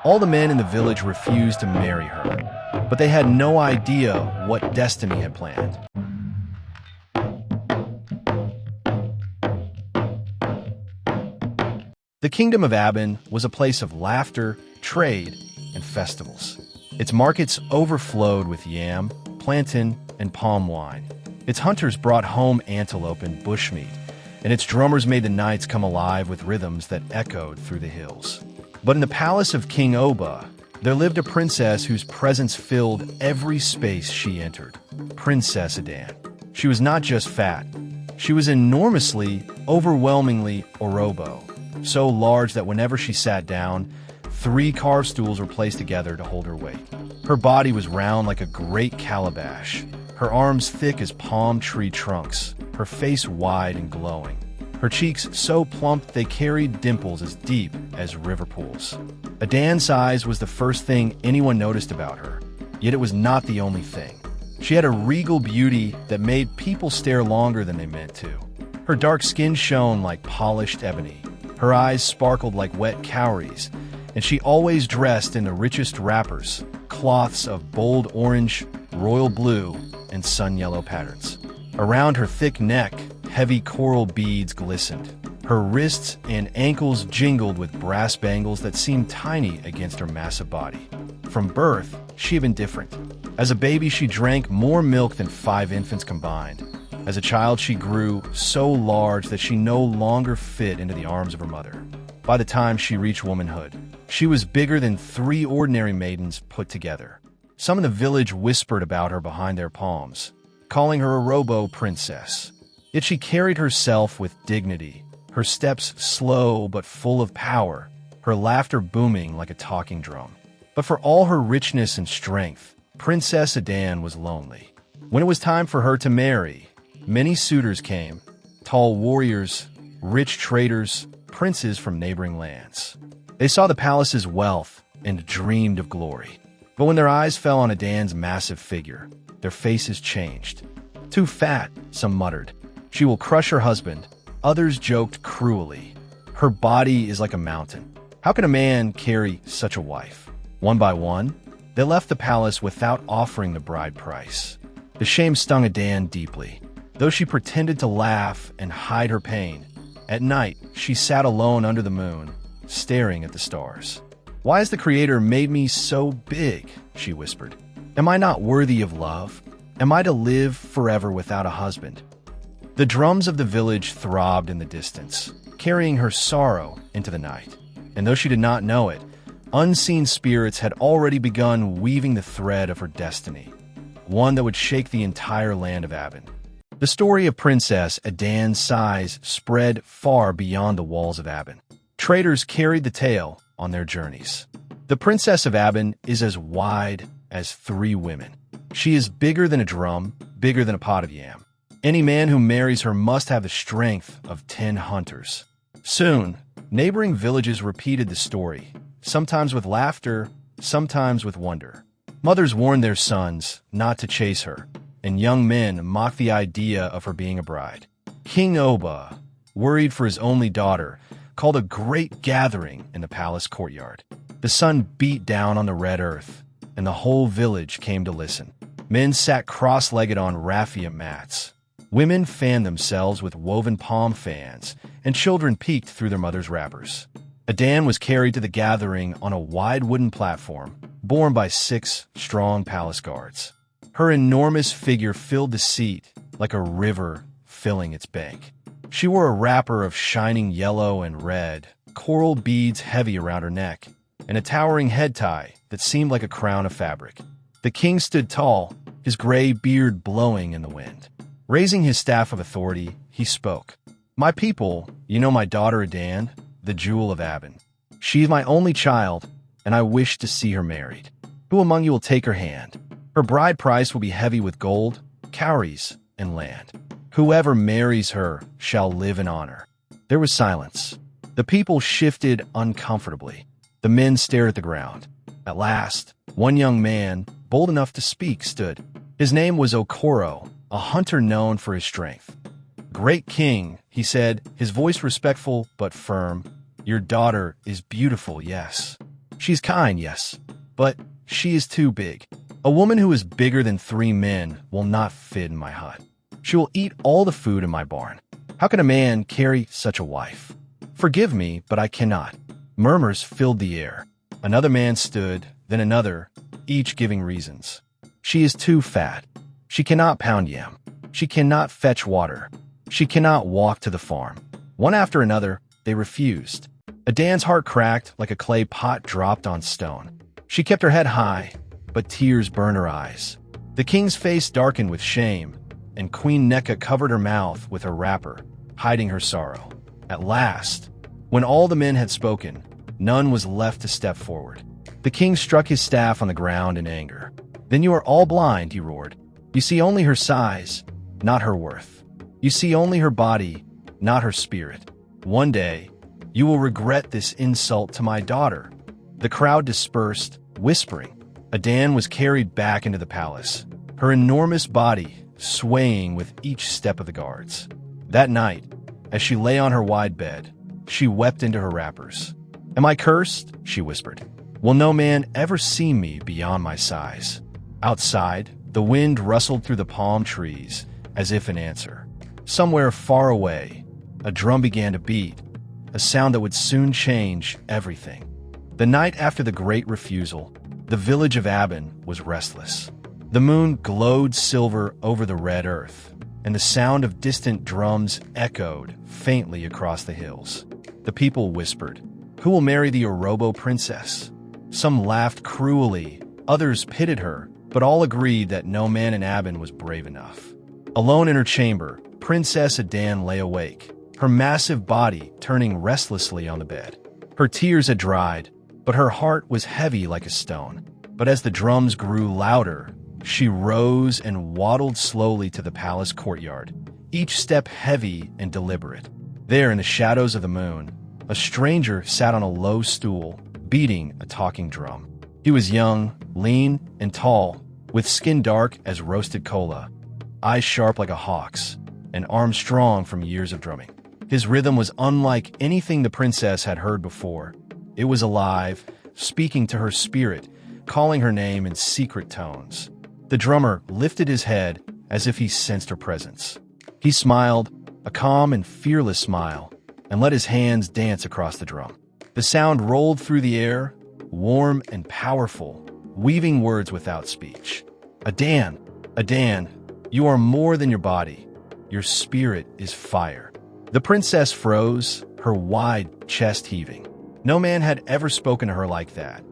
All the men in the village refused to marry her, but they had no idea what destiny had planned. The kingdom of Aban was a place of laughter, trade, and festivals. Its markets overflowed with yam, plantain, and palm wine. Its hunters brought home antelope and bushmeat, and its drummers made the nights come alive with rhythms that echoed through the hills. But in the palace of King Oba, there lived a princess whose presence filled every space she entered. Princess Adan. She was not just fat. She was enormously, overwhelmingly orobo, so large that whenever she sat down, 3 carved stools were placed together to hold her weight. Her body was round like a great calabash, her arms thick as palm tree trunks, her face wide and glowing, her cheeks so plump they carried dimples as deep as river pools. Adan's eyes was the first thing anyone noticed about her, yet it was not the only thing. She had a regal beauty that made people stare longer than they meant to. Her dark skin shone like polished ebony, her eyes sparkled like wet cowries, and she always dressed in the richest wrappers, cloths of bold orange, royal blue, and sun yellow patterns. Around her thick neck, heavy coral beads glistened. Her wrists and ankles jingled with brass bangles that seemed tiny against her massive body. From birth, she had been different. As a baby, she drank more milk than 5 infants combined. As a child, she grew so large that she no longer fit into the arms of her mother. By the time she reached womanhood, she was bigger than 3 ordinary maidens put together. Some in the village whispered about her behind their palms, calling her a robo princess. Yet she carried herself with dignity, her steps slow but full of power, her laughter booming like a talking drum. But for all her richness and strength, Princess Adan was lonely. When it was time for her to marry, many suitors came, tall warriors, rich traders, princes from neighboring lands. They saw the palace's wealth and dreamed of glory. But when their eyes fell on Adan's massive figure, their faces changed. Too fat, some muttered. She will crush her husband. Others joked cruelly. Her body is like a mountain. How can a man carry such a wife? One by one, they left the palace without offering the bride price. The shame stung Adan deeply. Though she pretended to laugh and hide her pain, at night she sat alone under the moon, staring at the stars. "Why has the Creator made me so big?" she whispered. "Am I not worthy of love? Am I to live forever without a husband?" The drums of the village throbbed in the distance, carrying her sorrow into the night. And though she did not know it, unseen spirits had already begun weaving the thread of her destiny, one that would shake the entire land of Aban. The story of Princess Adan's size spread far beyond the walls of Aban. Traders carried the tale on their journeys. The Princess of Aban is as wide as 3 women. She is bigger than a drum, bigger than a pot of yam. Any man who marries her must have the strength of 10 hunters. Soon, neighboring villages repeated the story, sometimes with laughter, sometimes with wonder. Mothers warned their sons not to chase her, and young men mocked the idea of her being a bride. King Oba, worried for his only daughter, called a great gathering in the palace courtyard. The sun beat down on the red earth, and the whole village came to listen. Men sat cross-legged on raffia mats. Women fanned themselves with woven palm fans, and children peeked through their mothers' wrappers. Adan was carried to the gathering on a wide wooden platform, borne by 6 strong palace guards. Her enormous figure filled the seat like a river filling its bank. She wore a wrapper of shining yellow and red, coral beads heavy around her neck, and a towering head tie that seemed like a crown of fabric. The king stood tall, his gray beard blowing in the wind. Raising his staff of authority, he spoke. "My people, you know my daughter Adan, the jewel of Aban. She is my only child, and I wish to see her married. Who among you will take her hand? Her bride price will be heavy with gold, cowries, and land. Whoever marries her shall live in honor." There was silence. The people shifted uncomfortably. The men stared at the ground. At last, one young man, bold enough to speak, stood. His name was Okoro, a hunter known for his strength. "Great king," he said, his voice respectful but firm, "your daughter is beautiful, yes. She's kind, yes, but she is too big. A woman who is bigger than 3 men will not fit in my hut. She will eat all the food in my barn. How can a man carry such a wife? Forgive me, but I cannot. Murmurs filled the air. Another man stood, then another, each giving reasons. She is too fat. She cannot pound yam. She cannot fetch water. She cannot walk to the farm. One after another, they refused. Adan's heart cracked like a clay pot dropped on stone. She kept her head high, but tears burned her eyes. The king's face darkened with shame, and Queen Neka covered her mouth with her wrapper, hiding her sorrow. At last, when all the men had spoken, none was left to step forward. The king struck his staff on the ground in anger. "Then you are all blind," he roared. "You see only her size, not her worth. You see only her body, not her spirit. One day, you will regret this insult to my daughter." The crowd dispersed, whispering. Adan was carried back into the palace, her enormous body swaying with each step of the guards. That night, as she lay on her wide bed, she wept into her wrappers. "Am I cursed?" she whispered. "Will no man ever see me beyond my size?" Outside, the wind rustled through the palm trees, as if in answer. Somewhere far away, a drum began to beat, a sound that would soon change everything. The night after the great refusal, the village of Aban was restless. The moon glowed silver over the red earth, and the sound of distant drums echoed faintly across the hills. The people whispered, "Who will marry the Orobo princess?" Some laughed cruelly, others pitied her, but all agreed that no man in Aban was brave enough. Alone in her chamber, Princess Adan lay awake, her massive body turning restlessly on the bed. Her tears had dried, but her heart was heavy like a stone. But as the drums grew louder, she rose and waddled slowly to the palace courtyard, each step heavy and deliberate. There, in the shadows of the moon, a stranger sat on a low stool, beating a talking drum. He was young, lean, and tall, with skin dark as roasted cola, eyes sharp like a hawk's, and arms strong from years of drumming. His rhythm was unlike anything the princess had heard before. It was alive, speaking to her spirit, calling her name in secret tones. The drummer lifted his head as if he sensed her presence. He smiled, a calm and fearless smile, and let his hands dance across the drum. The sound rolled through the air, warm and powerful, weaving words without speech. "Adan, Adan, you are more than your body. Your spirit is fire." The princess froze, her wide chest heaving. No man had ever spoken to her like that,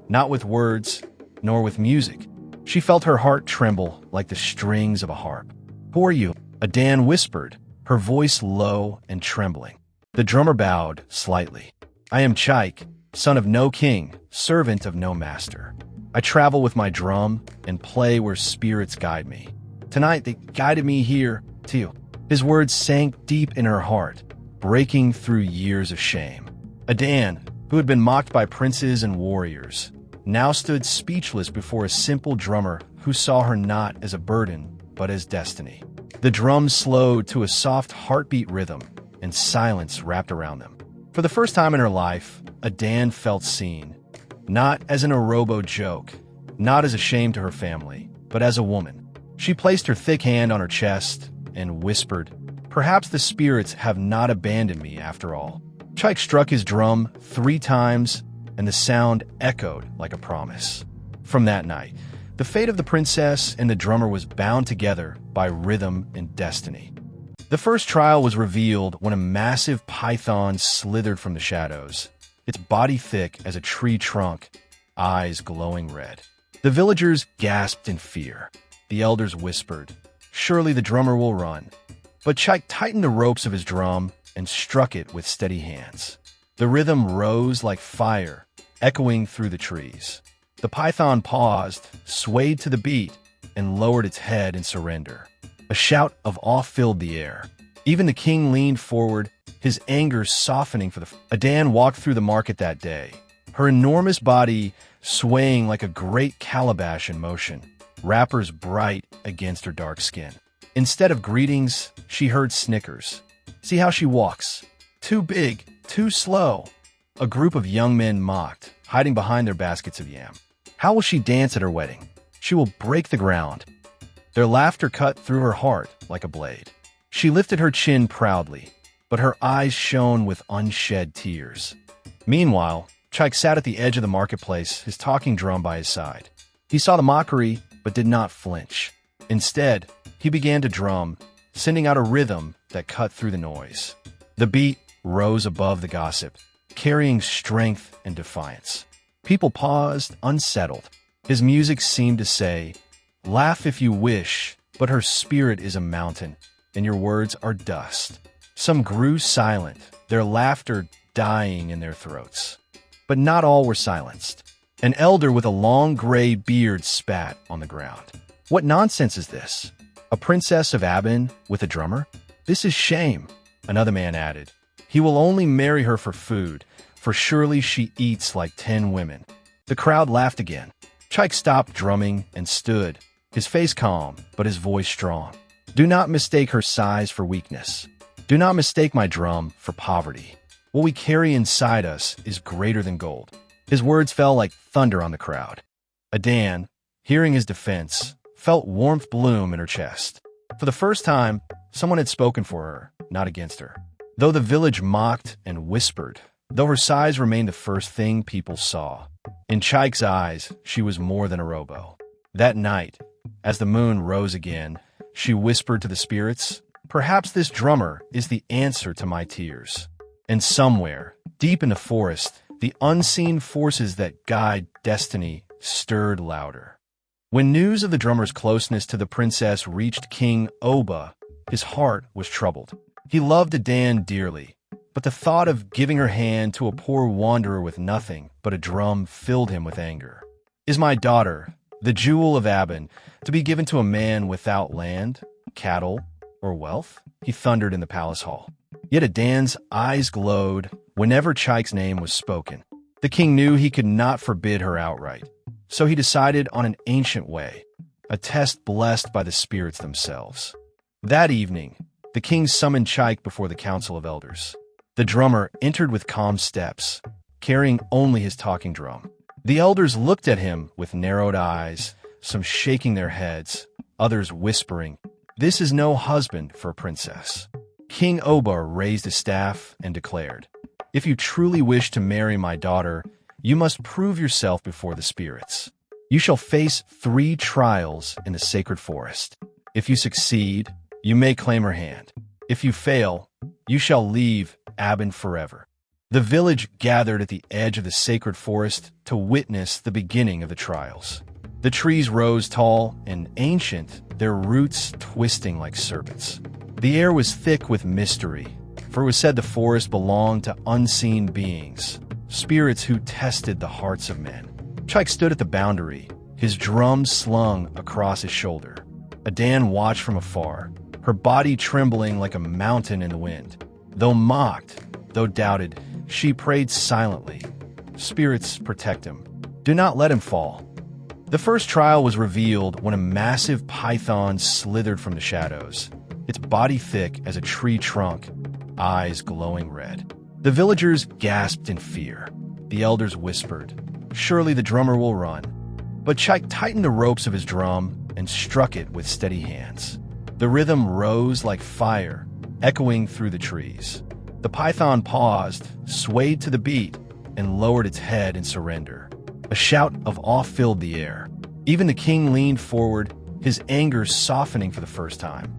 not with words, nor with music. She felt her heart tremble like the strings of a harp. "Who are you?" Adan whispered, her voice low and trembling. The drummer bowed slightly. "I am Chaik, son of no king, servant of no master. I travel with my drum and play where spirits guide me. Tonight they guided me here, to you." His words sank deep in her heart, breaking through years of shame. Adan, who had been mocked by princes and warriors, now stood speechless before a simple drummer who saw her not as a burden, but as destiny. The drums slowed to a soft heartbeat rhythm, and silence wrapped around them. For the first time in her life, Adan felt seen, not as an Orobo joke, not as a shame to her family, but as a woman. She placed her thick hand on her chest and whispered, "Perhaps the spirits have not abandoned me after all." Chaik struck his drum 3 times, and the sound echoed like a promise. From that night, the fate of the princess and the drummer was bound together by rhythm and destiny. The first trial was revealed when a massive python slithered from the shadows, its body thick as a tree trunk, eyes glowing red. The villagers gasped in fear. The elders whispered, "Surely the drummer will run." But Chaik tightened the ropes of his drum and struck it with steady hands. The rhythm rose like fire, echoing through the trees. The python paused, swayed to the beat, and lowered its head in surrender. A shout of awe filled the air. Even the king leaned forward, his anger softening for the... Adan walked through the market that day, her enormous body swaying like a great calabash in motion, wrappers bright against her dark skin. Instead of greetings, she heard snickers. "See how she walks. Too big, too slow." A group of young men mocked, hiding behind their baskets of yam. How will she dance at her wedding? She will break the ground. Their laughter cut through her heart like a blade. She lifted her chin proudly, but her eyes shone with unshed tears. Meanwhile, Chaik sat at the edge of the marketplace, his talking drum by his side. He saw the mockery, but did not flinch. Instead, he began to drum, sending out a rhythm that cut through the noise. The beat rose above the gossip, carrying strength and defiance. People paused, unsettled. His music seemed to say, "Laugh if you wish, but her spirit is a mountain, and your words are dust." Some grew silent, their laughter dying in their throats. But not all were silenced. An elder with a long gray beard spat on the ground. "What nonsense is this? A princess of Aban with a drummer? This is shame," another man added. "He will only marry her for food, for surely she eats like 10 women." The crowd laughed again. Chaik stopped drumming and stood, his face calm, but his voice strong. "Do not mistake her size for weakness. Do not mistake my drum for poverty. What we carry inside us is greater than gold." His words fell like thunder on the crowd. Aban, hearing his defense, felt warmth bloom in her chest. For the first time, someone had spoken for her, not against her. Though the village mocked and whispered, though her size remained the first thing people saw, in Chaik's eyes, she was more than a robo. That night, as the moon rose again, she whispered to the spirits, "Perhaps this drummer is the answer to my tears." And somewhere, deep in the forest, the unseen forces that guide destiny stirred louder. When news of the drummer's closeness to the princess reached King Oba, his heart was troubled. He loved Aban dearly, but the thought of giving her hand to a poor wanderer with nothing but a drum filled him with anger. "Is my daughter, the jewel of Aban, to be given to a man without land, cattle, or wealth?" he thundered in the palace hall. Yet Adan's eyes glowed whenever Chaik's name was spoken. The king knew he could not forbid her outright, so he decided on an ancient way, a test blessed by the spirits themselves. That evening, the king summoned Chaik before the council of elders. The drummer entered with calm steps, carrying only his talking drum. The elders looked at him with narrowed eyes, some shaking their heads, others whispering, "This is no husband for a princess." King Oba raised his staff and declared, "If you truly wish to marry my daughter, you must prove yourself before the spirits. You shall face 3 trials in the sacred forest. If you succeed, you may claim her hand. If you fail, you shall leave Aban forever." The village gathered at the edge of the sacred forest to witness the beginning of the trials. The trees rose tall and ancient, their roots twisting like serpents. The air was thick with mystery, for it was said the forest belonged to unseen beings, spirits who tested the hearts of men. Chaik stood at the boundary, his drum slung across his shoulder. Aban watched from afar, her body trembling like a mountain in the wind. Though mocked, though doubted, she prayed silently. "Spirits, protect him. Do not let him fall." The first trial was revealed when a massive python slithered from the shadows, its body thick as a tree trunk, eyes glowing red. The villagers gasped in fear. The elders whispered, "Surely the drummer will run." But Chaik tightened the ropes of his drum and struck it with steady hands. The rhythm rose like fire, echoing through the trees. The python paused, swayed to the beat, and lowered its head in surrender. A shout of awe filled the air. Even the king leaned forward, his anger softening for the first time.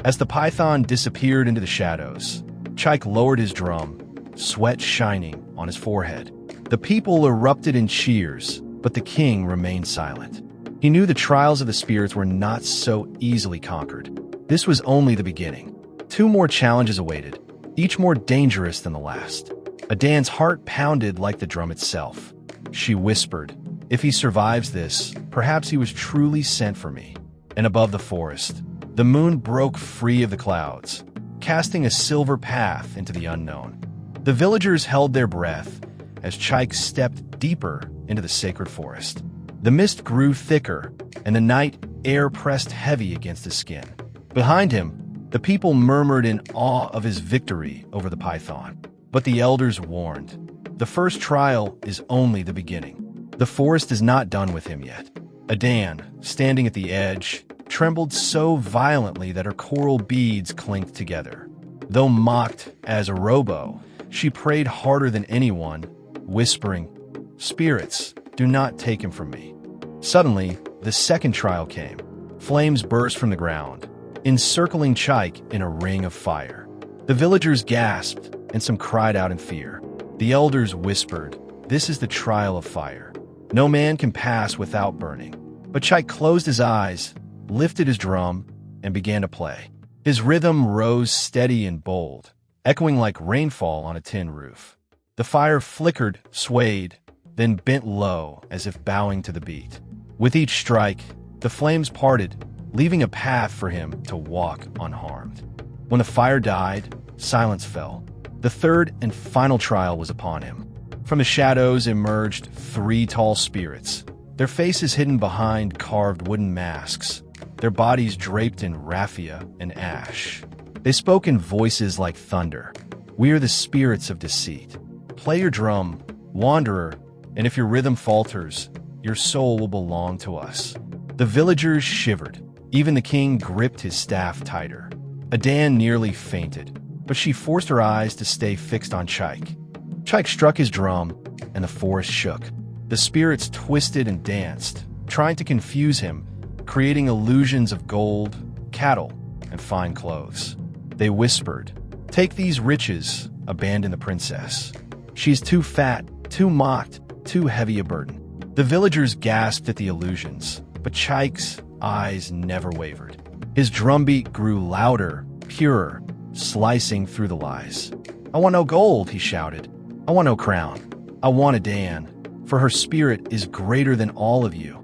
As the python disappeared into the shadows, Chaik lowered his drum, sweat shining on his forehead. The people erupted in cheers, but the king remained silent. He knew the trials of the spirits were not so easily conquered. This was only the beginning. 2 more challenges awaited, each more dangerous than the last. Adan's heart pounded like the drum itself. She whispered, "If he survives this, perhaps he was truly sent for me." And above the forest, the moon broke free of the clouds, casting a silver path into the unknown. The villagers held their breath as Chaik stepped deeper into the sacred forest. The mist grew thicker, and the night air pressed heavy against his skin. Behind him, the people murmured in awe of his victory over the python. But the elders warned, The first trial is only the beginning. The forest is not done with him yet. Aban, standing at the edge, trembled so violently that her coral beads clinked together. Though mocked as a robo, she prayed harder than anyone, whispering, "Spirits, do not take him from me." Suddenly, the second trial came. Flames burst from the ground, encircling Chaik in a ring of fire. The villagers gasped, and some cried out in fear. The elders whispered, "This is the trial of fire. No man can pass without burning." But Chaik closed his eyes, lifted his drum, and began to play. His rhythm rose steady and bold, echoing like rainfall on a tin roof. The fire flickered, swayed, then bent low as if bowing to the beat. With each strike, the flames parted, leaving a path for him to walk unharmed. When the fire died, silence fell. The third and final trial was upon him. From the shadows emerged three tall spirits, their faces hidden behind carved wooden masks, their bodies draped in raffia and ash. They spoke in voices like thunder. "We are the spirits of deceit. Play your drum, wanderer, and if your rhythm falters, your soul will belong to us." The villagers shivered. Even the king gripped his staff tighter. Aban nearly fainted, but she forced her eyes to stay fixed on Chaik. Chaik struck his drum, and the forest shook. The spirits twisted and danced, trying to confuse him, creating illusions of gold, cattle, and fine clothes. They whispered, "Take these riches, abandon the princess. She's too fat, too mocked, too heavy a burden." The villagers gasped at the illusions, but Chaik's eyes never wavered. His drumbeat grew louder, purer, slicing through the lies. "I want no gold," he shouted. "I want no crown. I want Aban, for her spirit is greater than all of you."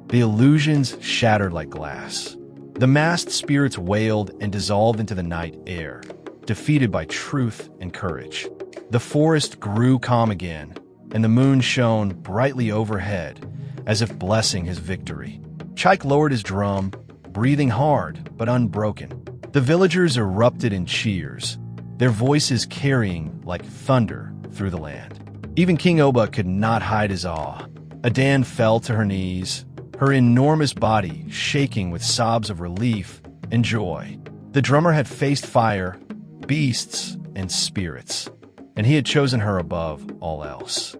The illusions shattered like glass. The masked spirits wailed and dissolved into the night air, defeated by truth and courage. The forest grew calm again, and the moon shone brightly overhead, as if blessing his victory. Chaik lowered his drum, breathing hard but unbroken. The villagers erupted in cheers, their voices carrying like thunder through the land. Even King Oba could not hide his awe. Aban fell to her knees, her enormous body shaking with sobs of relief and joy. The drummer had faced fire, beasts, and spirits, and he had chosen her above all else.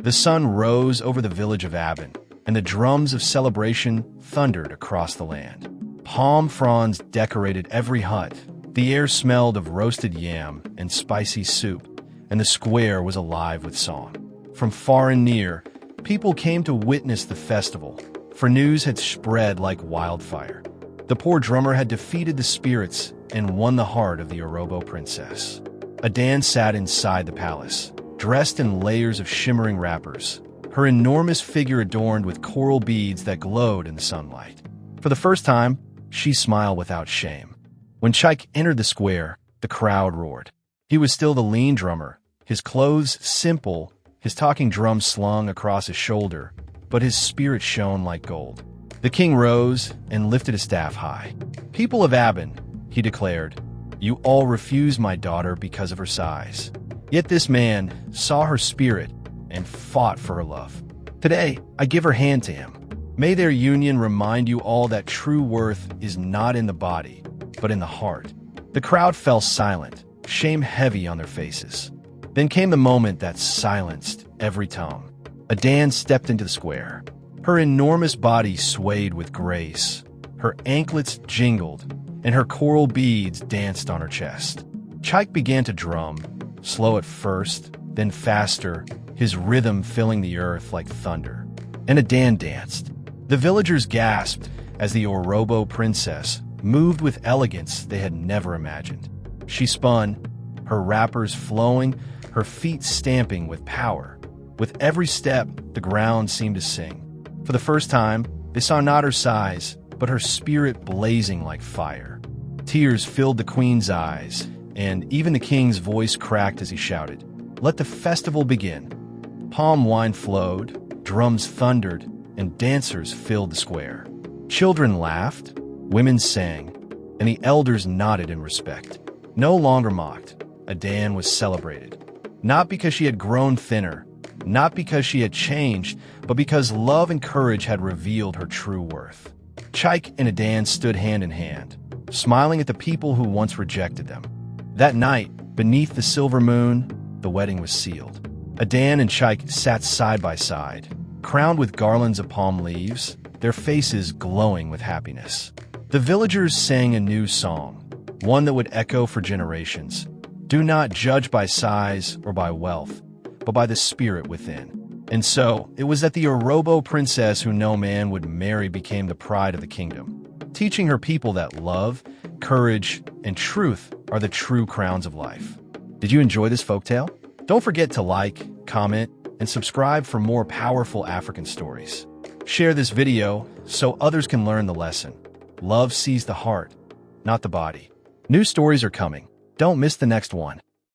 The sun rose over the village of Aban, and the drums of celebration thundered across the land. Palm fronds decorated every hut. The air smelled of roasted yam and spicy soup, and the square was alive with song. From far and near, people came to witness the festival, for news had spread like wildfire. The poor drummer had defeated the spirits and won the heart of the Orobo princess. Aban sat inside the palace, dressed in layers of shimmering wrappers, her enormous figure adorned with coral beads that glowed in the sunlight. For the first time, she smiled without shame. When Chaik entered the square, the crowd roared. He was still the lean drummer, his clothes simple, his talking drum slung across his shoulder, but his spirit shone like gold. The king rose and lifted his staff high. "People of Aban," he declared, "you all refuse my daughter because of her size. Yet this man saw her spirit and fought for her love. Today, I give her hand to him. May their union remind you all that true worth is not in the body, but in the heart." The crowd fell silent, shame heavy on their faces. Then came the moment that silenced every tongue. Aban stepped into the square. Her enormous body swayed with grace. Her anklets jingled, and her coral beads danced on her chest. Chaik began to drum, slow at first, then faster, his rhythm filling the earth like thunder. And Aban danced. The villagers gasped as the Orobo princess moved with elegance they had never imagined. She spun, her wrappers flowing, her feet stamping with power. With every step, the ground seemed to sing. For the first time, they saw not her size, but her spirit blazing like fire. Tears filled the queen's eyes, and even the king's voice cracked as he shouted, "Let the festival begin." Palm wine flowed, drums thundered, and dancers filled the square. Children laughed, women sang, and the elders nodded in respect. No longer mocked, Aban was celebrated. Not because she had grown thinner, not because she had changed, but because love and courage had revealed her true worth. Chike and Adan stood hand in hand, smiling at the people who once rejected them. That night, beneath the silver moon, the wedding was sealed. Adan and Chike sat side by side, crowned with garlands of palm leaves, their faces glowing with happiness. The villagers sang a new song, one that would echo for generations. Do not judge by size or by wealth, but by the spirit within. And so, it was that the Orobo princess who no man would marry became the pride of the kingdom, teaching her people that love, courage, and truth are the true crowns of life. Did you enjoy this folktale? Don't forget to like, comment, and subscribe for more powerful African stories. Share this video so others can learn the lesson. Love sees the heart, not the body. New stories are coming. Don't miss the next one.